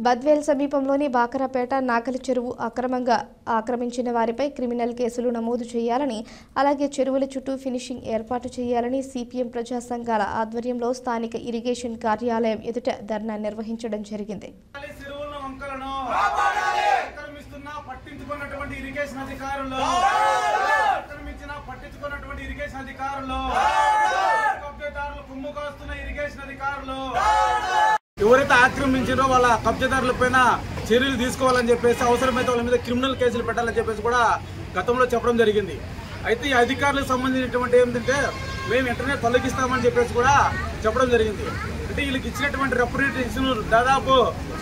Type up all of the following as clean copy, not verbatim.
బద్వేల్ సమీపంలోని బాకరాపేట నాగలి చెరువు అక్రమంగా ఆక్రమించిన వారిపై క్రిమినల్ కేసులు నమోదు చేయాలని, అలాగే చెరువుల చుట్టూ ఫినిషింగ్ ఏర్పాటు చేయాలని సిపిఎం ప్రజా సంఘాల ఆధ్వర్యంలో స్థానిక ఇరిగేషన్ కార్యాలయం ఎదుట ధర్నా నిర్వహించడం జరిగింది. ఎవరైతే ఆక్రమించారో వాళ్ళ కబ్జాదారులపైన చర్యలు తీసుకోవాలని చెప్పేసి, అవసరమైతే వాళ్ళ మీద క్రిమినల్ కేసులు పెట్టాలని చెప్పేసి కూడా గతంలో చెప్పడం జరిగింది. అయితే ఈ అధికారులకు సంబంధించినటువంటి ఏంటంటే మేము వెంటనే తొలగిస్తామని చెప్పేసి కూడా చెప్పడం జరిగింది. అంటే వీళ్ళకి ఇచ్చినటువంటి రిప్రజెంటేషన్ దాదాపు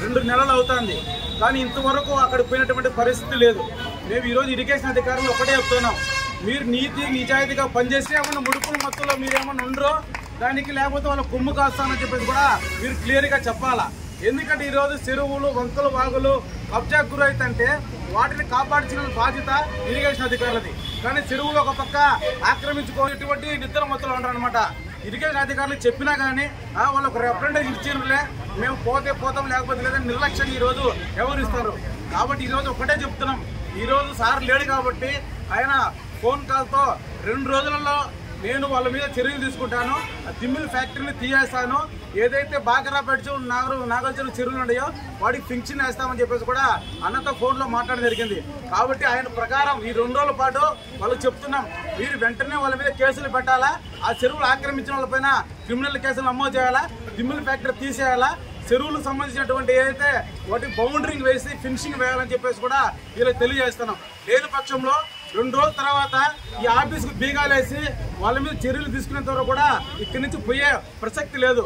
2 నెలలు అవుతుంది, కానీ ఇంతవరకు అక్కడ పోయినటువంటి పరిస్థితి లేదు. మేము ఈరోజు ఇరిగేషన్ అధికారులు ఒకటే చెప్తున్నాం, మీరు నిజాయితీగా పనిచేసి ఏమన్నా ముడుపుల మొత్తంలో మీరేమన్నా ఉండరో దానికి, లేకపోతే వాళ్ళ కొమ్ము కాస్తానని చెప్పేసి కూడా మీరు క్లియర్గా చెప్పాలా. ఎందుకంటే ఈరోజు చెరువులు, వంకలు, వాగులు కబ్జాకు గురైతే వాటిని కాపాడించిన బాధ్యత ఇరిగేషన్ అధికారులది. కానీ చెరువులు ఒక పక్క ఆక్రమించుకోటువంటి నిద్ర మొత్తంలో ఉంటారనమాట. ఇరిగేషన్ అధికారులు చెప్పినా కానీ వాళ్ళకు రిప్రజెంటేషన్ ఇచ్చినలే, మేము పోతాం లేకపోతే లేదని నిర్లక్ష్యంగా ఈరోజు వ్యవహరిస్తారు. కాబట్టి ఈరోజు ఒకటే చెప్తున్నాం, ఈరోజు సార్ లేడు కాబట్టి ఆయన ఫోన్ కాల్తో 2 రోజులలో నేను వాళ్ళ మీద చర్యలు తీసుకుంటాను, తిమ్మిల్ ఫ్యాక్టరీని తీయేస్తాను, ఏదైతే బాకరాపేట నాగల్చెరువు చెరువులు ఉన్నాయో వాడికి ఫింక్షన్ వేస్తామని చెప్పేసి కూడా అన్నతో ఫోన్లో మాట్లాడడం జరిగింది. కాబట్టి ఆయన ప్రకారం ఈ 2 రోజుల పాటు వాళ్ళకి చెప్తున్నాం, మీరు వెంటనే వాళ్ళ మీద కేసులు పెట్టాలా, ఆ చెరువులు ఆక్రమించిన వాళ్ళపైన క్రిమినల్ కేసులు నమోదు చేయాలా, తిమ్మిల్ ఫ్యాక్టరీ తీసేయాలా, చెరువులకు సంబంధించినటువంటి ఏదైతే వాటి బౌండరింగ్ వేసి ఫినిషింగ్ వేయాలని చెప్పేసి కూడా వీళ్ళకి తెలియజేస్తున్నాం. లేని పక్షంలో 2 రోజుల తర్వాత ఈ ఆఫీస్కు బీగాలేసి వాళ్ళ మీద చర్యలు తీసుకునేంత వరకు కూడా ఇక్కడి నుంచి పోయే ప్రసక్తి లేదు.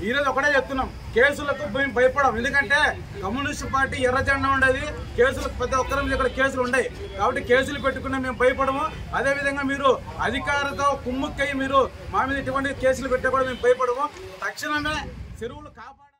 ఈరోజు ఒకటే చెప్తున్నాం, కేసులకు మేము భయపడం. ఎందుకంటే కమ్యూనిస్ట్ పార్టీ ఎర్ర జెండా ఉండేది, కేసులకు ప్రతి ఒక్కరి మీద ఇక్కడ కేసులు ఉన్నాయి. కాబట్టి కేసులు పెట్టుకున్నా మేము భయపడము. అదేవిధంగా మీరు అధికారులతో కుమ్ముక్కై మీరు మా మీద ఇటువంటి కేసులు పెట్టే కూడా మేము భయపడము. తక్షణమే చెరువులు కాపాడు.